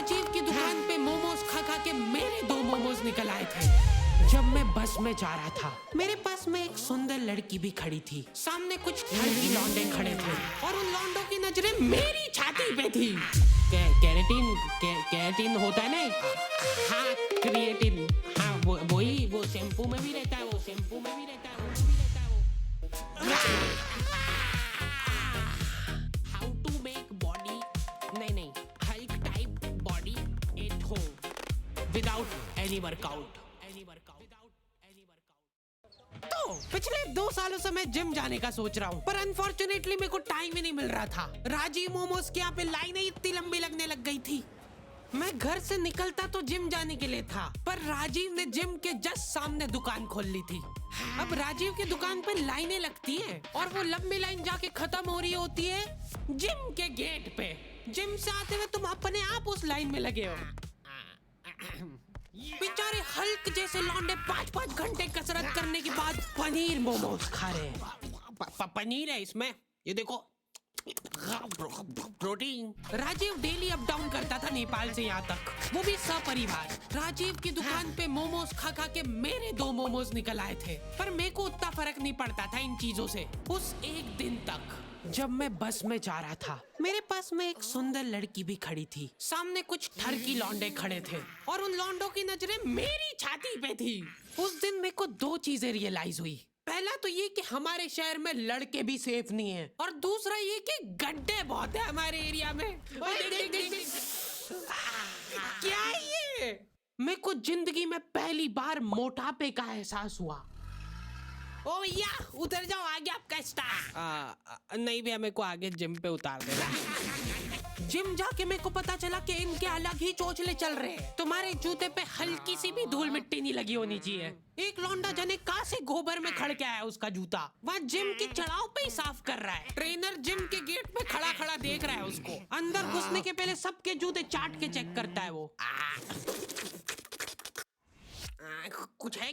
राजीव की दुकान पे मोमोज खा खा के मेरे 2 मोमोज निकल आए थे। जब मैं बस में जा रहा था, मेरे पास में एक सुंदर लड़की भी खड़ी थी। सामने कुछ लड़की लौंडे खड़े थे और उन लौंडों की नजरें मेरी छाती पे थी। कैरेटीन होता है ना? हाँ, क्रिएटिन। हाँ, वही वो शैम्पू में भी रहता है, वो शैम्पू में भी रहता है, वो भी रहता है वो। हाउ टू मेक बॉडी, नहीं, Hulk type body at home without any workout. तो पिछले 2 सालों से मैं जिम जाने का सोच रहा हूँ, पर अनफॉर्चुनेटली मेरे को टाइम ही नहीं मिल रहा था। राजीव मोमोज के यहाँ पे लाइनें इतनी लंबी लगने लग गई थी। मैं घर से निकलता तो जिम जाने के लिए था, पर राजीव ने जिम के जस्ट सामने दुकान खोल ली थी। अब राजीव की दुकान पे लाइनें लगती हैं और वो लंबी लाइन जाके खत्म हो रही होती है जिम के गेट पे। जिम से आते हुए तुम अपने आप उस लाइन में लगे हो। बेचारे हल्क जैसे लौंडे 5-5 घंटे कसरत करने के बाद पनीर मोमोज खा रहे हैं। पनीर है इसमें, ये देखो, protein. Rajiv daily up down करता था नेपाल से यहाँ तक, वो भी सपरिवार। राजीव की दुकान पे मोमोज खा खा के मेरे 2 मोमोज निकल आए थे, पर मेरे को उतना फर्क नहीं पड़ता था इन चीजों से। उस एक दिन तक जब मैं बस में जा रहा था, मेरे पास में एक सुंदर लड़की भी खड़ी थी। सामने कुछ ठरकी लौंडे खड़े थे और उन लौंडों की नजरें मेरी छाती पे थी। उस दिन मेरे को 2 चीजें रियलाइज हुई। पहला तो ये कि हमारे शहर में लड़के भी सेफ नहीं है, और दूसरा ये कि गड्ढे बहुत है हमारे एरिया में। क्या है ये? मेरे को जिंदगी में पहली बार मोटापे का एहसास हुआ। ओ भैया, उतर जाओ, आगे आपका स्टार। नहीं भैया, मेरे को आगे जिम पे उतार देना। जिम जाके मेरे को पता चला कि इनके अलग ही चोचले चल रहे हैं। तुम्हारे जूते पे हल्की सी भी धूल मिट्टी नहीं लगी होनी चाहिए। एक लौंडा जने कहाँ से गोबर में खड़ के आया उसका जूता, वहाँ जिम की चढ़ाव पे ही साफ कर रहा है। ट्रेनर जिम के गेट पे खड़ा खड़ा देख रहा है उसको। अंदर घुसने के पहले सबके जूते चाट के चेक करता है वो। कुछ है?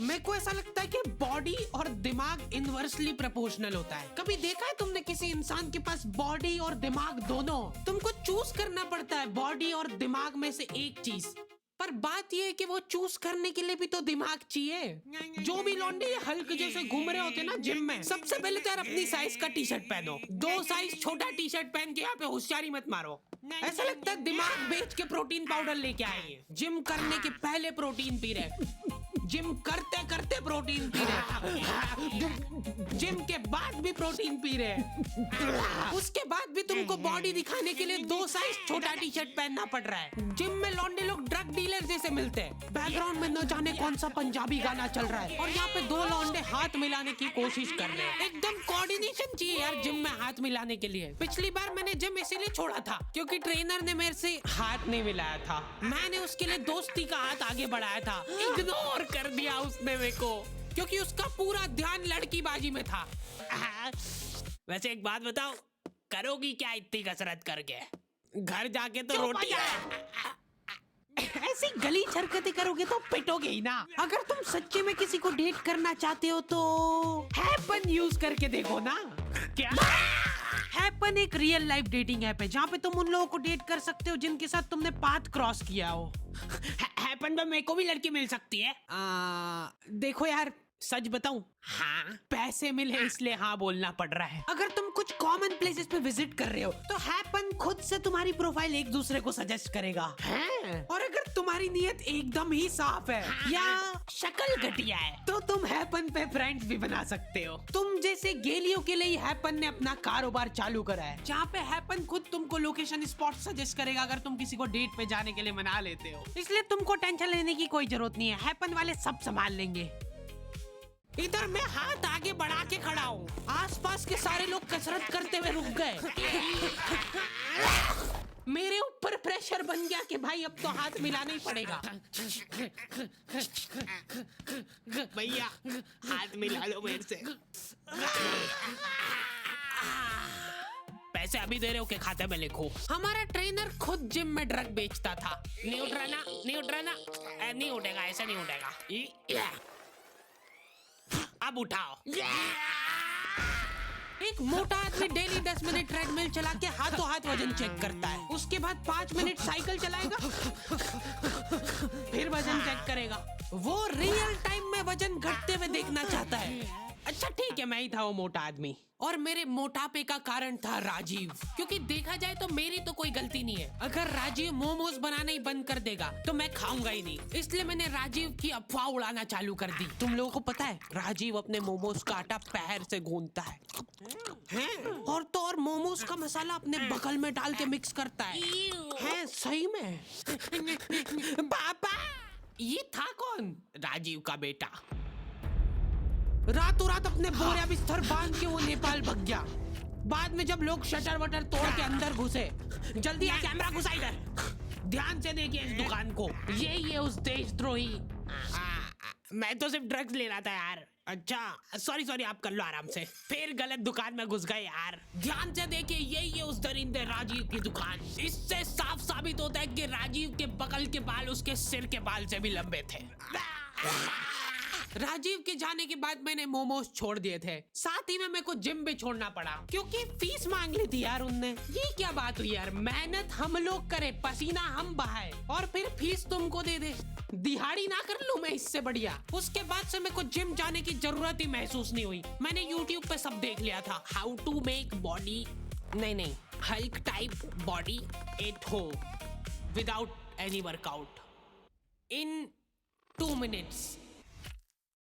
मेरे को ऐसा लगता है कि बॉडी और दिमाग इनवर्सली प्रोपोर्शनल होता है। कभी देखा है तुमने किसी इंसान के पास बॉडी और दिमाग दोनों? तुमको चूज करना पड़ता है बॉडी और दिमाग में से एक चीज, पर बात ये है कि वो चूज करने के लिए भी तो दिमाग चाहिए। जो भी लौंडे हल्क जैसे घूम रहे होते ना जिम में, सबसे पहले तो यार अपनी साइज का टी शर्ट पहनो। 2 साइज छोटा टी शर्ट पहन के यहाँ पे होशियारी मत मारो। ऐसा लगता है दिमाग बेच के प्रोटीन पाउडर लेके आए हैं। जिम करने के पहले प्रोटीन पी रहे, जिम करते करते प्रोटीन पी रहे, जिम के बाद भी प्रोटीन पी रहे, उसके बाद भी तुमको बॉडी दिखाने के लिए 2 साइज छोटा टी शर्ट पहनना पड़ रहा है। जिम में लौंडे लोग ड्रग डीलर जैसे मिलते हैं। बैकग्राउंड में न जाने कौन सा पंजाबी गाना चल रहा है और यहाँ पे 2 लौंडे हाथ मिलाने की कोशिश कर रहे हैं। एकदम कोऑर्डिनेशन चाहिए यार जिम में हाथ मिलाने के लिए। पिछली बार मैंने जिम इसीलिए छोड़ा था क्योंकि ट्रेनर ने मेरे से हाथ नहीं मिलाया था। मैंने उसके लिए दोस्ती का हाथ आगे बढ़ाया था, इग्नोर कर दिया उसने मेरे को, क्योंकि उसका पूरा ध्यान लड़कीबाजी में था। वैसे एक बात बताओ, करोगी क्या इतनी कसरत करके? घर जाके तो रोटी ऐसी गली हरकतें करोगे तो पिटोगे ही ना। अगर तुम सच्चे में किसी को डेट करना चाहते हो तो हैपन यूज करके देखो ना। क्या? हैपन एक रियल लाइफ डेटिंग ऐप है जहाँ पे तुम उन लोगों को डेट कर सकते हो जिनके साथ तुमने पाथ क्रॉस किया हो। हैपन पे मेरे को भी लड़की मिल सकती है? देखो यार, सच बताऊं, हाँ पैसे मिले इसलिए हाँ बोलना पड़ रहा है। अगर तुम कुछ कॉमन प्लेसेस पे विजिट कर रहे हो तो हैपन खुद से तुम्हारी प्रोफाइल एक दूसरे को सजेस्ट करेगा। हाँ? और अगर तुम्हारी नीयत एकदम ही साफ है, हाँ, या शक्ल घटिया है तो तुम हैपन पे फ्रेंड्स भी बना सकते हो। तुम जैसे गेलियों के लिए हैपन ने अपना कारोबार चालू करा है, जहाँ पे हैपन खुद तुमको लोकेशन स्पॉट सजेस्ट करेगा अगर तुम किसी को डेट पे जाने के लिए मना लेते हो। इसलिए तुमको टेंशन लेने की कोई जरूरत नहीं है, हैपन वाले सब संभाल लेंगे। इधर मैं हाथ आगे बढ़ा के खड़ा हूँ, आसपास के सारे लोग कसरत करते हुए रुक गए। मेरे ऊपर प्रेशर बन गया कि भाई अब तो हाथ मिलाना ही पड़ेगा। भैया हाथ मिला लो मेरे से। पैसे अभी दे रहे हो के खाते में लिखो। हमारा ट्रेनर खुद जिम में ड्रग बेचता था। नहीं उठ रहा ना, नहीं उठ रहा ना, नहीं उठेगा, ऐसा नहीं उठेगा। अब उठाओ। एक मोटा आदमी डेली 10 मिनट ट्रेडमिल चला के हाथों हाथ वजन चेक करता है, उसके बाद 5 मिनट साइकिल चलाएगा, फिर वजन चेक करेगा। वो रियल टाइम में वजन घटते हुए देखना चाहता है। अच्छा ठीक है, मैं ही था वो मोटा आदमी, और मेरे मोटापे का कारण था राजीव। क्योंकि देखा जाए तो मेरी तो कोई गलती नहीं है। अगर राजीव मोमोज बनाना ही बंद कर देगा तो मैं खाऊंगा ही नहीं, इसलिए मैंने राजीव की अफवाह उड़ाना चालू कर दी। तुम लोगों को पता है राजीव अपने मोमोज का आटा पैर से गूंथता है और तो और मोमोज का मसाला अपने बगल में डाल के मिक्स करता है सही में। पापा, ये था कौन? राजीव का बेटा। रातों रात अपने बोरिया बिस्तर बांध के वो नेपाल भाग गया। बाद में जब लोग शटर वटर तोड़ के अंदर घुसे, जल्दी आ कैमरा घुसा इधर, ध्यान से देखिए इस दुकान को, यही है उस देशद्रोही। मैं तो सिर्फ ड्रग्स ले रहा था यार। अच्छा सॉरी, आप कर लो आराम से। फिर गलत दुकान में घुस गए यार। ध्यान से देखिए, यही है उस दरिंदे राजीव की दुकान। इससे साफ साबित होता है कि राजीव के बगल के बाल उसके सिर के बाल से भी लंबे थे। राजीव के जाने के बाद मैंने मोमोज छोड़ दिए थे, साथ ही में मेरे को जिम भी छोड़ना पड़ा क्योंकि फीस मांग ली थी यार उनने। ये क्या बात हुई यार, मेहनत हम लोग करे, पसीना हम बहाए और फिर फीस तुमको दे दे। दिहाड़ी ना कर लूं मैं इससे बढ़िया। उसके बाद से मेरे को जिम जाने की जरूरत ही महसूस नहीं हुई। मैंने YouTube पे सब देख लिया था, हाउ टू मेक बॉडी, नहीं Hulk type body at home without any workout in 2 minutes.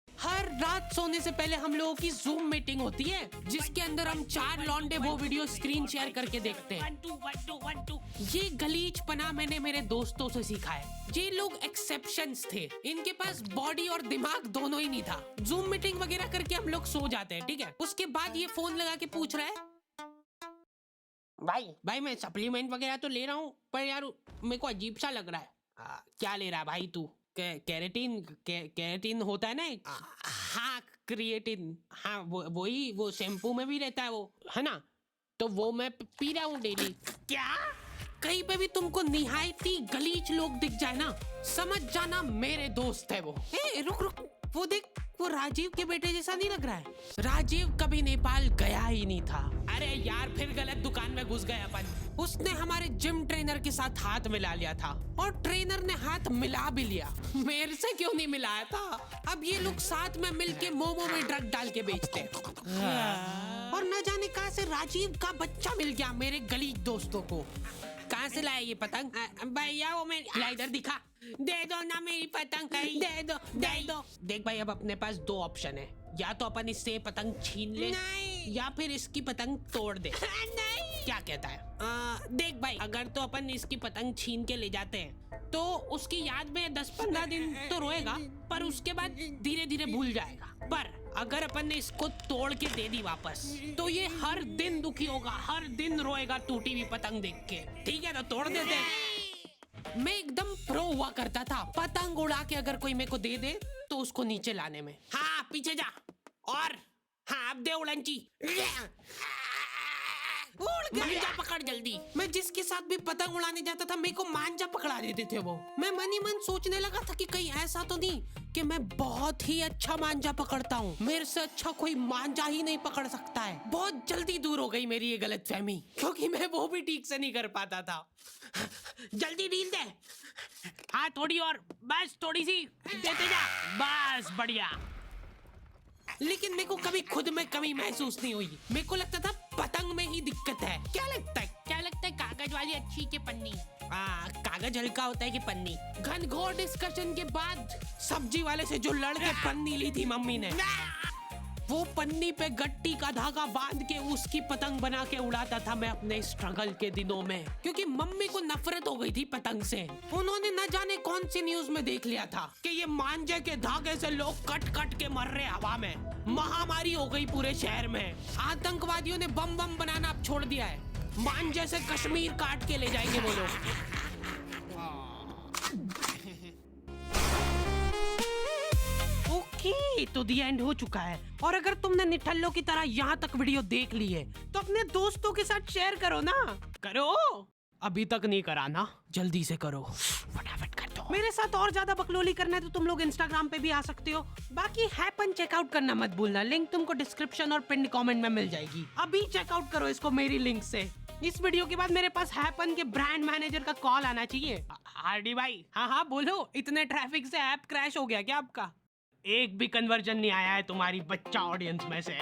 हर रात सोने से पहले हम लोगों की जूम मीटिंग होती है, जिसके अंदर हम 4 लौंडे वो वीडियो स्क्रीन शेयर करके देखते हैं। 1 2 ये गलीचपना मैंने मेरे दोस्तों से सीखा है। ये लोग एक्सेप्शंस थे, इनके पास बॉडी और दिमाग दोनों ही नहीं था। जूम मीटिंग वगैरह करके हम लोग सो जाते हैं, ठीक है। उसके बाद ये फोन लगा के पूछ रहा है, भाई मैं सप्लीमेंट वगैरह तो ले रहा हूँ, पर यार मेरे को अजीब सा लग रहा है। क्या ले रहा है भाई तू? कैरेटीन होता है ना। हाँ क्रिएटिन, हाँ वही वो शैम्पू में भी रहता है वो, है ना, तो वो मैं पी रहा हूँ डेली। क्या? कहीं पे भी तुमको निहायती गलीच लोग दिख जाए ना, समझ जाना मेरे दोस्त है वो। रुक, वो देख, वो राजीव के बेटे जैसा नहीं लग रहा है? राजीव कभी नेपाल गया ही नहीं था। अरे यार फिर गलत दुकान में घुस गए अपन। उसने हमारे जिम ट्रेनर के साथ हाथ मिला लिया था और ट्रेनर ने हाथ मिला भी लिया। मेरे से क्यों नहीं मिलाया था? अब ये लोग साथ में मिलके मोमो में ड्रग डाल के बेचते हैं। और न जाने कहां से राजीव का बच्चा मिल गया मेरे गलीच दोस्तों को। कहां से लाया ये पतंग? भैया वो मेरी, इधर दिखा, दे दो ना मेरी पतंग, दे दो। देख भाई, अब अपने पास 2 ऑप्शन है, या तो अपन इससे पतंग छीन ले या फिर इसकी पतंग तोड़ दे। नहीं। क्या कहता है? देख भाई, अगर तो अपन इसकी पतंग छीन के ले जाते हैं तो उसकी याद में 10-15 दिन तो रोएगा, पर उसके बाद धीरे धीरे भूल जाएगा। पर अगर अपन ने इसको तोड़ के दे दी वापस, तो ये हर दिन दुखी होगा, हर दिन रोएगा टूटी हुई पतंग देख के। ठीक है, तो तोड़ देते हैं। मैं एकदम प्रो हुआ करता था, पतंग उड़ा के अगर कोई मेरे को दे दे तो उसको नीचे लाने में। हाँ पीछे जा, और हाँ अब दे उड़ंची, मांझा पकड़ जल्दी। मैं जिसके साथ भी पतंग उड़ाने जाता था मेरे को मांझा पकड़ा देते थे वो। मैं मन ही मन सोचने लगा था कि कहीं ऐसा तो नहीं कि मैं बहुत ही अच्छा मांझा पकड़ता हूँ, मेरे से अच्छा कोई मांझा ही नहीं पकड़ सकता है। बहुत जल्दी दूर हो गई मेरी ये गलतफहमी, क्योंकि मैं वो भी ठीक से नहीं कर पाता था। जल्दी डील दे। हाँ थोड़ी और, बस थोड़ी सी देते जा, बस बढ़िया। लेकिन मेरे को कभी खुद में कमी महसूस नहीं हुई। मेरे को लगता था पतंग में ही दिक्कत है। क्या लगता है कागज वाली अच्छी के पन्नी? कागज हल्का होता है कि पन्नी? घनघोर डिस्कशन के बाद सब्जी वाले से जो लड़ के पन्नी ली थी मम्मी ने, वो पन्नी पे गट्टी का धागा बांध के उसकी पतंग बना के उड़ाता था मैं अपने स्ट्रगल के दिनों में, क्योंकि मम्मी को नफरत हो गई थी पतंग से। उन्होंने न जाने कौन सी न्यूज में देख लिया था कि ये मांझे के धागे से लोग कट कट के मर रहे हवा में। महामारी हो गई पूरे शहर में। आतंकवादियों ने बम बनाना अब छोड़ दिया है। मांझे से कश्मीर काट के ले जाएंगे वो लोग। ओके, तो दी एंड हो चुका है। और अगर तुमने निठल्लों की तरह यहाँ तक वीडियो देख ली है तो अपने दोस्तों के साथ शेयर करो ना। करो, अभी तक नहीं करा ना, जल्दी से करो, फटाफट कर दो। मेरे साथ और ज्यादा बकलोली करना है तो तुम लोग इंस्टाग्राम पे भी आ सकते हो। बाकी हैपन चेकआउट करना मत भूलना, लिंक तुमको डिस्क्रिप्शन और पिन कमेंट में मिल जाएगी। अभी चेकआउट करो इसको मेरी लिंक से। इस वीडियो के बाद मेरे पास हैपन के ब्रांड मैनेजर का कॉल आना चाहिए। हार्डी भाई, हाँ बोलो, इतने ट्रैफिक से ऐप क्रैश हो गया क्या आपका? एक भी कन्वर्जन नहीं आया है तुम्हारी बच्चा ऑडियंस में से।